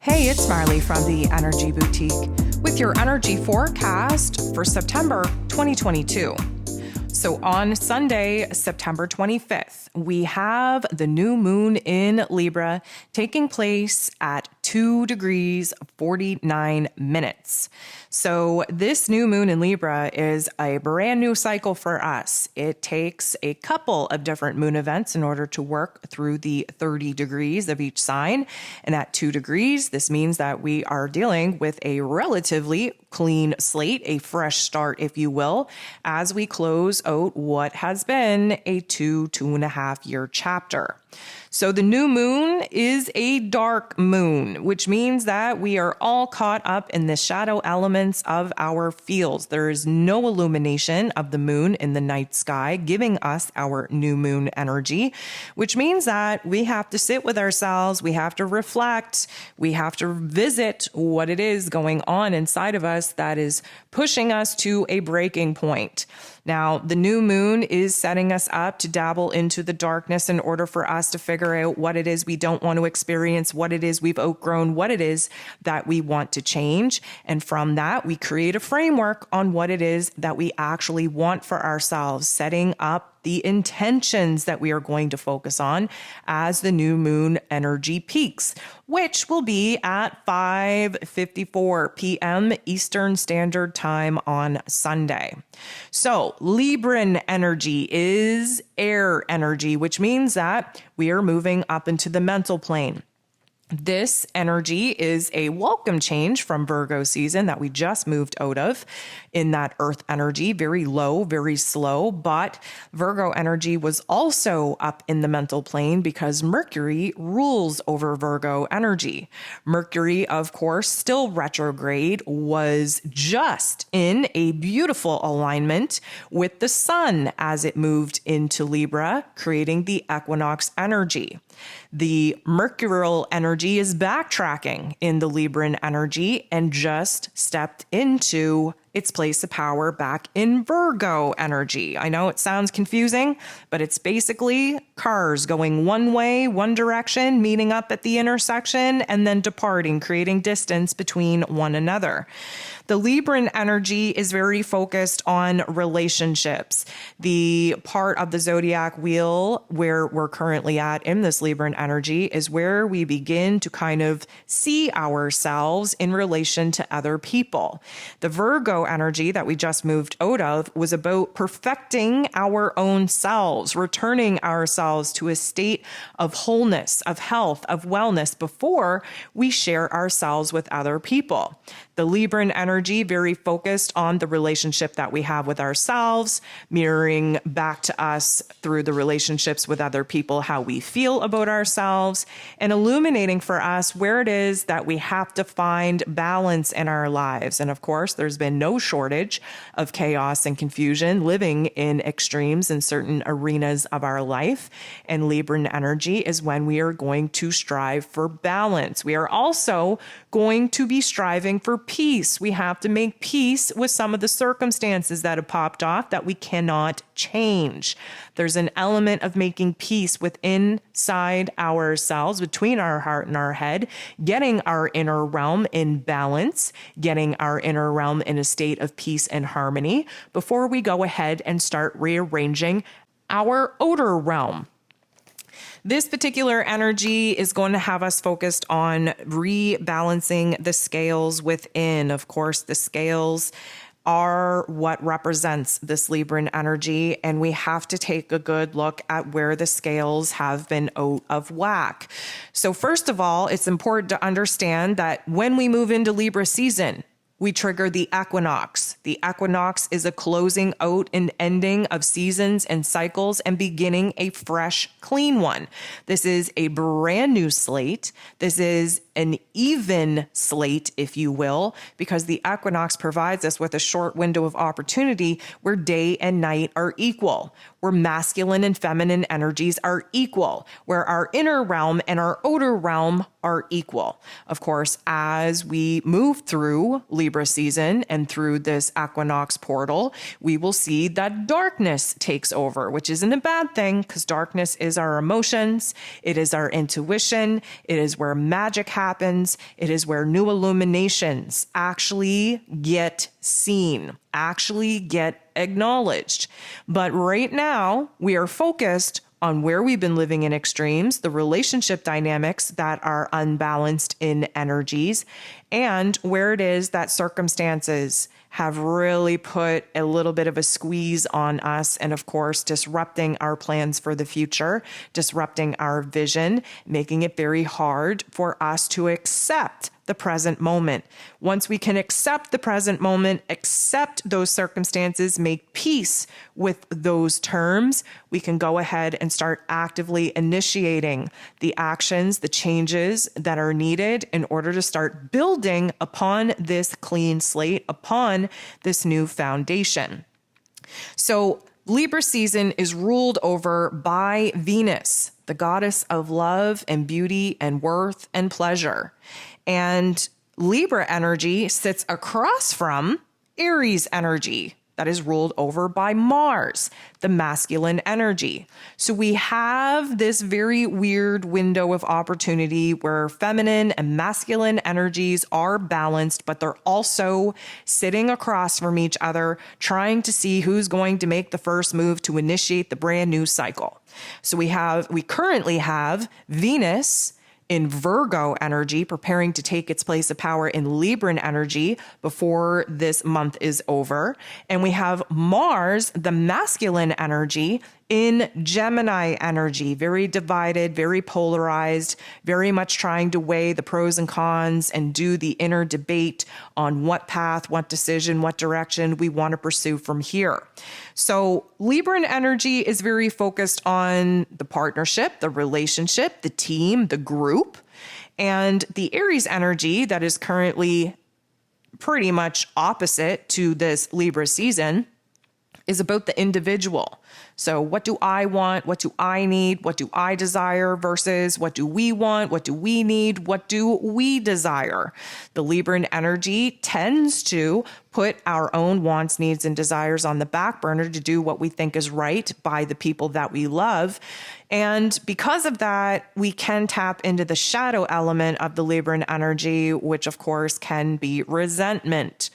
Hey, it's Marley from the Energy Boutique with your energy forecast for September 2022. So on Sunday, September 25th, we have the new moon in Libra taking place at 2 degrees 49 minutes. So this new moon in Libra is a brand new cycle for us. It takes a couple of different moon events in order to work through the 30 degrees of each sign. And at 2 degrees, this means that we are dealing with a relatively clean slate, a fresh start, if you will, as we close out what has been a 2.5 year chapter. So the new moon is a dark moon, which means that we are all caught up in the shadow elements of our fields. There is no illumination of the moon in the night sky, giving us our new moon energy, which means that we have to sit with ourselves. We have to reflect. We have to visit what it is going on inside of us that is pushing us to a breaking point. Now, the new moon is setting us up to dabble into the darkness in order for us to figure out what it is we don't want to experience, what it is we've outgrown, what it is that we want to change. And from that, we create a framework on what it is that we actually want for ourselves, setting up the intentions that we are going to focus on as the new moon energy peaks, which will be at 5:54 p.m. Eastern Standard Time on Sunday. So Libran energy is air energy, which means that we are moving up into the mental plane. This energy is a welcome change from Virgo season that we just moved out of in that earth energy, very low, very slow. But Virgo energy was also up in the mental plane because Mercury rules over Virgo energy. Mercury, of course, still retrograde, was just in a beautiful alignment with the sun as it moved into Libra, creating the equinox energy. The mercurial energy is backtracking in the Libran energy and just stepped into its place of power back in Virgo energy. I know it sounds confusing, but it's basically cars going one way, one direction, meeting up at the intersection, and then departing, creating distance between one another. The Libran energy is very focused on relationships. The part of the zodiac wheel where we're currently at in this Libran energy is where we begin to kind of see ourselves in relation to other people. The Virgo energy that we just moved out of was about perfecting our own selves, returning ourselves to a state of wholeness, of health, of wellness before we share ourselves with other people. The Libran energy very focused on the relationship that we have with ourselves, mirroring back to us through the relationships with other people, how we feel about ourselves, and illuminating for us where it is that we have to find balance in our lives. And of course, there's been no shortage of chaos and confusion, living in extremes in certain arenas of our life. And Libran energy is when we are going to strive for balance. We are also going to be striving for peace. We have to make peace with some of the circumstances that have popped off that we cannot change. There's an element of making peace within inside ourselves, between our heart and our head, getting our inner realm in balance, getting our inner realm in a state of peace and harmony before we go ahead and start rearranging our outer realm. This particular energy is going to have us focused on rebalancing the scales within. Of course, the scales are what represents this Libran energy, and we have to take a good look at where the scales have been out of whack. So first of all, it's important to understand that when we move into Libra season, we trigger the equinox. The equinox is a closing out and ending of seasons and cycles and beginning a fresh, clean one. This is a brand new slate. This is an even slate, if you will, because the equinox provides us with a short window of opportunity where day and night are equal, where masculine and feminine energies are equal, where our inner realm and our outer realm are equal. Of course, as we move through Libra season and through this equinox portal, we will see that darkness takes over, which isn't a bad thing because darkness is our emotions. It is our intuition. It is where magic happens. happens. It is where new illuminations actually get seen, actually get acknowledged. But right now, we are focused on where we've been living in extremes, the relationship dynamics that are unbalanced in energies, and where it is that circumstances have really put a little bit of a squeeze on us, and of course, disrupting our plans for the future, disrupting our vision, making it very hard for us to accept the present moment. Once we can accept the present moment, accept those circumstances, make peace with those terms, we can go ahead and start actively initiating the actions, the changes that are needed in order to start building upon this clean slate, upon this new foundation. So Libra season is ruled over by Venus, the goddess of love and beauty and worth and pleasure. And Libra energy sits across from Aries energy that is ruled over by Mars, the masculine energy. So we have this very weird window of opportunity where feminine and masculine energies are balanced, but they're also sitting across from each other, trying to see who's going to make the first move to initiate the brand new cycle. So we currently have Venus in Virgo energy, preparing to take its place of power in Libran energy before this month is over. And we have Mars, the masculine energy, in Gemini energy, very divided, very polarized, very much trying to weigh the pros and cons and do the inner debate on what path, what decision, what direction we want to pursue from here. So Libran energy is very focused on the partnership, the relationship, the team, the group. And the Aries energy that is currently pretty much opposite to this Libra season is about the individual. So what do I want? What do I need? What do I desire versus what do we want? What do we need? What do we desire? The Libran energy tends to put our own wants, needs, and desires on the back burner to do what we think is right by the people that we love. And because of that, we can tap into the shadow element of the Libran energy, which of course can be resentment.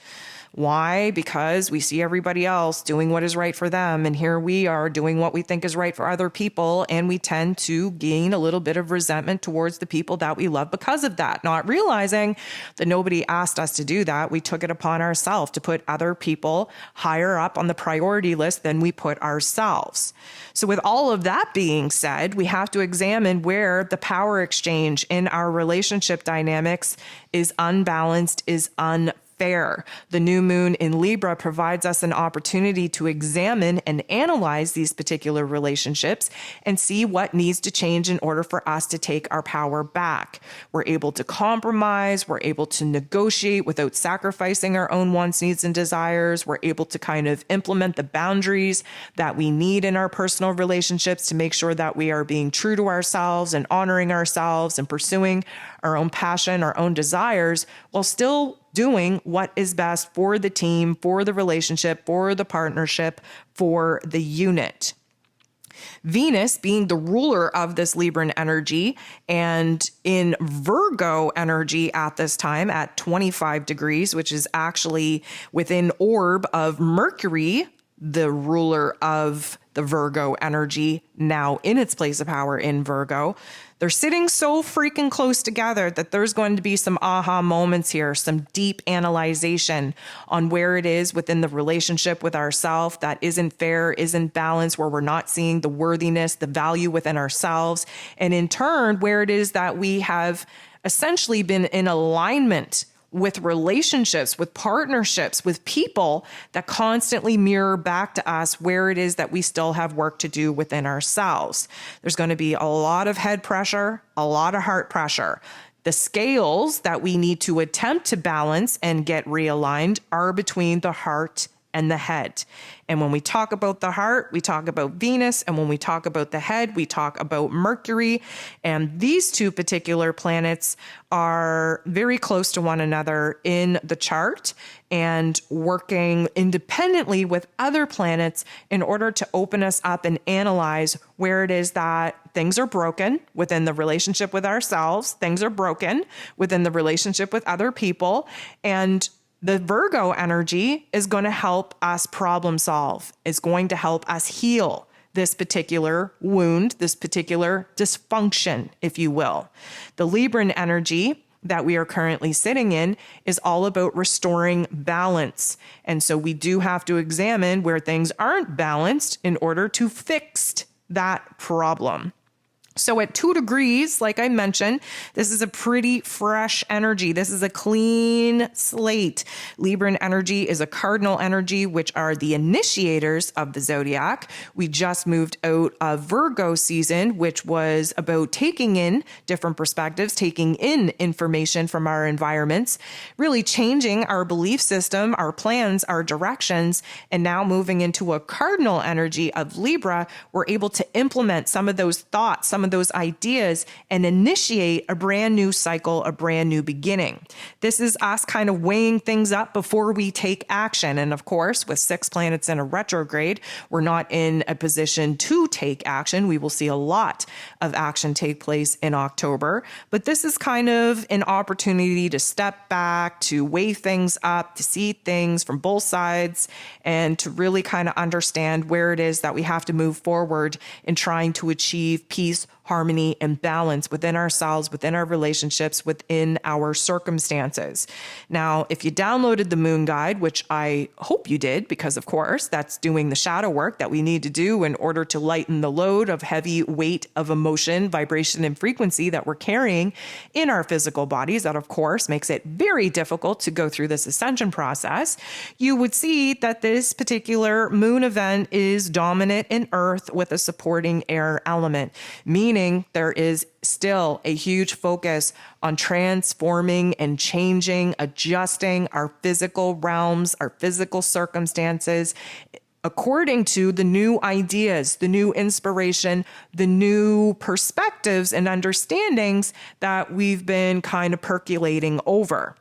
Why? Because we see everybody else doing what is right for them, and here we are doing what we think is right for other people, and we tend to gain a little bit of resentment towards the people that we love because of that, not realizing that nobody asked us to do that. We took it upon ourselves to put other people higher up on the priority list than we put ourselves. So with all of that being said, we have to examine where the power exchange in our relationship dynamics is unbalanced, is unfair. The new moon in Libra provides us an opportunity to examine and analyze these particular relationships and see what needs to change in order for us to take our power back. We're able to compromise. We're able to negotiate without sacrificing our own wants, needs, and desires. We're able to kind of implement the boundaries that we need in our personal relationships to make sure that we are being true to ourselves and honoring ourselves and pursuing our own passion, our own desires, while still doing what is best for the team, for the relationship, for the partnership, for the unit. Venus being the ruler of this Libran energy and in Virgo energy at this time at 25 degrees, which is actually within orb of Mercury, the ruler of the Virgo energy, now in its place of power in Virgo. They're sitting so freaking close together that there's going to be some aha moments here, some deep analyzation on where it is within the relationship with ourselves that isn't fair, isn't balanced, where we're not seeing the worthiness, the value within ourselves. And in turn, where it is that we have essentially been in alignment with relationships, with partnerships, with people that constantly mirror back to us where it is that we still have work to do within ourselves. There's going to be a lot of head pressure, a lot of heart pressure. The scales that we need to attempt to balance and get realigned are between the heart and the head. And when we talk about the heart, we talk about Venus. And when we talk about the head, we talk about Mercury. And these two particular planets are very close to one another in the chart and working independently with other planets in order to open us up and analyze where it is that things are broken within the relationship with ourselves. Things are broken within the relationship with other people. And the Virgo energy is going to help us problem solve. It's going to help us heal this particular wound, this particular dysfunction, if you will. The Libran energy that we are currently sitting in is all about restoring balance. And so we do have to examine where things aren't balanced in order to fix that problem. So at 2 degrees, like I mentioned, this is a pretty fresh energy. This is a clean slate. Libran energy is a cardinal energy, which are the initiators of the zodiac. We just moved out of Virgo season, which was about taking in different perspectives, taking in information from our environments, really changing our belief system, our plans, our directions, and now moving into a cardinal energy of Libra, we're able to implement some of those thoughts, some of those ideas, and initiate a brand new cycle, a brand new beginning. This is us kind of weighing things up before we take action. And of course, with 6 planets in a retrograde, we're not in a position to take action. We will see a lot of action take place in October, but this is kind of an opportunity to step back, to weigh things up, to see things from both sides, and to really kind of understand where it is that we have to move forward in trying to achieve peace, harmony, and balance within ourselves, within our relationships, within our circumstances. Now, if you downloaded the Moon Guide, which I hope you did, because of course, that's doing the shadow work that we need to do in order to lighten the load of heavy weight of emotion, vibration, and frequency that we're carrying in our physical bodies, that of course makes it very difficult to go through this ascension process, you would see that this particular moon event is dominant in Earth with a supporting air element, meaning there is still a huge focus on transforming and changing, adjusting our physical realms, our physical circumstances, according to the new ideas, the new inspiration, the new perspectives and understandings that we've been kind of percolating over.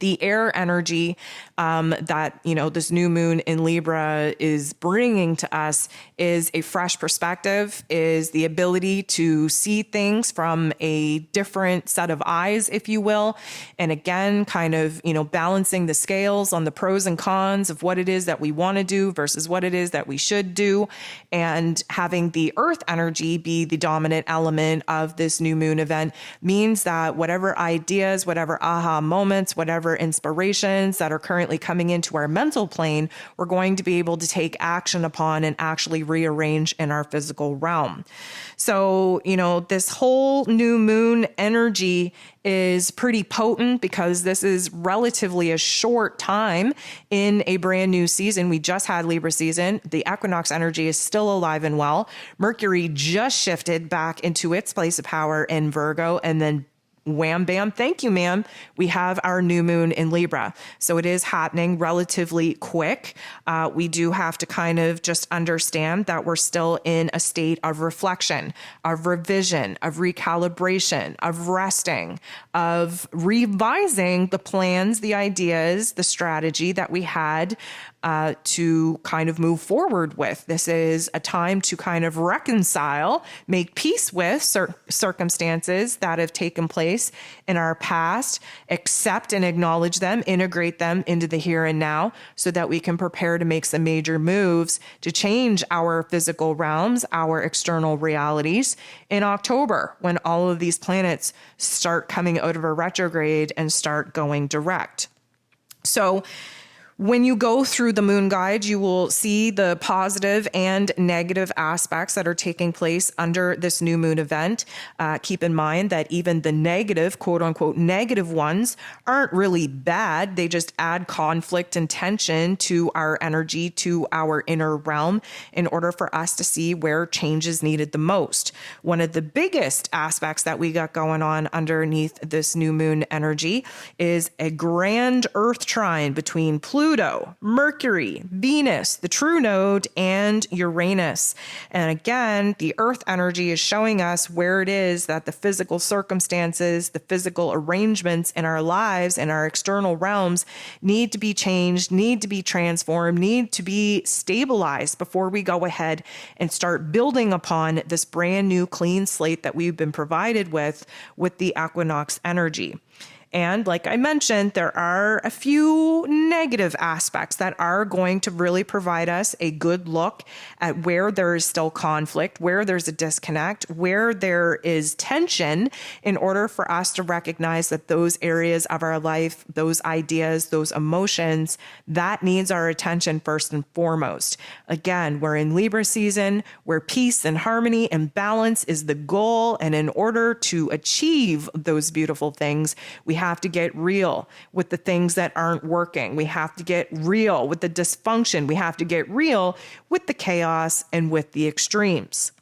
The air energy that, this new moon in Libra is bringing to us is a fresh perspective, is the ability to see things from a different set of eyes, if you will. And again, kind of, balancing the scales on the pros and cons of what it is that we want to do versus what it is that we should do. And having the earth energy be the dominant element of this new moon event means that whatever ideas, whatever aha moments, whatever inspirations that are currently coming into our mental plane, we're going to be able to take action upon and actually rearrange in our physical realm. So, this whole new moon energy is pretty potent because this is relatively a short time in a brand new season. We just had Libra season. The equinox energy is still alive and well. Mercury just shifted back into its place of power in Virgo, and then wham, bam, thank you, ma'am. We have our new moon in Libra. So it is happening relatively quick. We do have to kind of just understand that we're still in a state of reflection, of revision, of recalibration, of resting, of revising the plans, the ideas, the strategy that we had to kind of move forward with. This is a time to kind of reconcile, make peace with circumstances that have taken place in our past, accept and acknowledge them, integrate them into the here and now so that we can prepare to make some major moves to change our physical realms, our external realities in October, when all of these planets start coming out of a retrograde and start going direct. So when you go through the moon guide, you will see the positive and negative aspects that are taking place under this new moon event. Keep in mind that even the negative, quote unquote, negative ones aren't really bad. They just add conflict and tension to our energy, to our inner realm in order for us to see where change is needed the most. One of the biggest aspects that we got going on underneath this new moon energy is a grand earth trine between Pluto Pluto, Mercury, Venus, the true node, and Uranus. And again, the earth energy is showing us where it is that the physical circumstances, the physical arrangements in our lives and our external realms need to be changed, need to be transformed, need to be stabilized before we go ahead and start building upon this brand new clean slate that we've been provided with the equinox energy. And like I mentioned, there are a few negative aspects that are going to really provide us a good look at where there is still conflict, where there's a disconnect, where there is tension, in order for us to recognize that those areas of our life, those ideas, those emotions, that needs our attention first and foremost. Again, we're in Libra season, where peace and harmony and balance is the goal. And in order to achieve those beautiful things, we have to get real with the things that aren't working. We have to get real with the dysfunction. We have to get real with the chaos and with the extremes.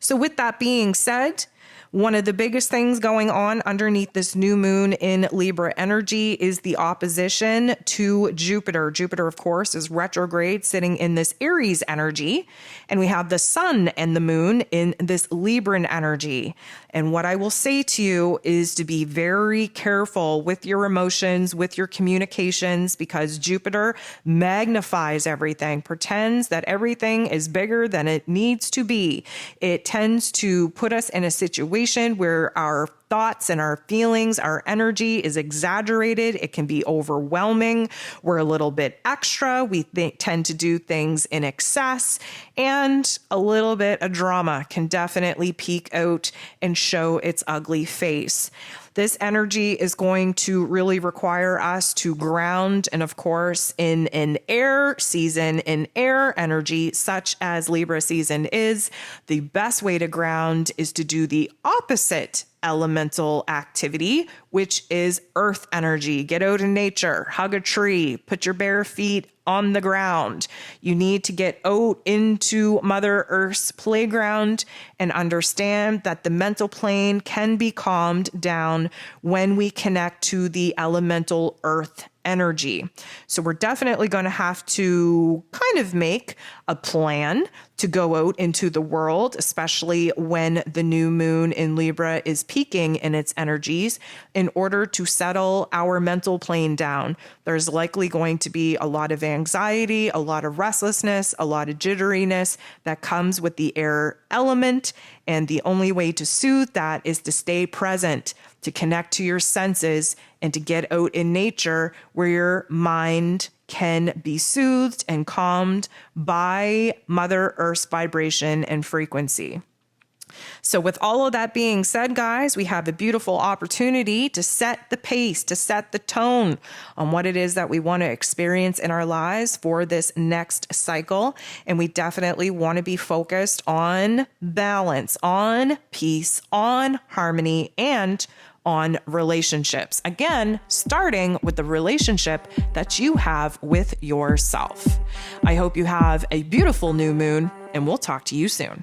So with that being said, one of the biggest things going on underneath this new moon in Libra energy is the opposition to Jupiter. Jupiter, of course, is retrograde, sitting in this Aries energy, and we have the sun and the moon in this Libran energy. And what I will say to you is to be very careful with your emotions, with your communications, because Jupiter magnifies everything, pretends that everything is bigger than it needs to be. It tends to put us in a situation where our thoughts and our feelings, our energy is exaggerated. It can be overwhelming. We're a little bit extra. We tend to do things in excess, and a little bit of drama can definitely peek out and show its ugly face. This energy is going to really require us to ground. And of course, in an air season, in air energy, such as Libra season is, the best way to ground is to do the opposite elemental activity, which is earth energy. Get out in nature, hug a tree, put your bare feet on the ground. You need to get out into Mother Earth's playground and understand that the mental plane can be calmed down when we connect to the elemental earth energy. So we're definitely going to have to kind of make a plan to go out into the world, especially when the new moon in Libra is peaking in its energies, in order to settle our mental plane down. There's likely going to be a lot of anxiety, a lot of restlessness, a lot of jitteriness that comes with the air element. And the only way to soothe that is to stay present, to connect to your senses, and to get out in nature where your mind can be soothed and calmed by Mother Earth's vibration and frequency. So with all of that being said, guys, we have a beautiful opportunity to set the pace, to set the tone on what it is that we want to experience in our lives for this next cycle. And we definitely want to be focused on balance, on peace, on harmony, and on relationships. Again, starting with the relationship that you have with yourself. I hope you have a beautiful new moon, and we'll talk to you soon.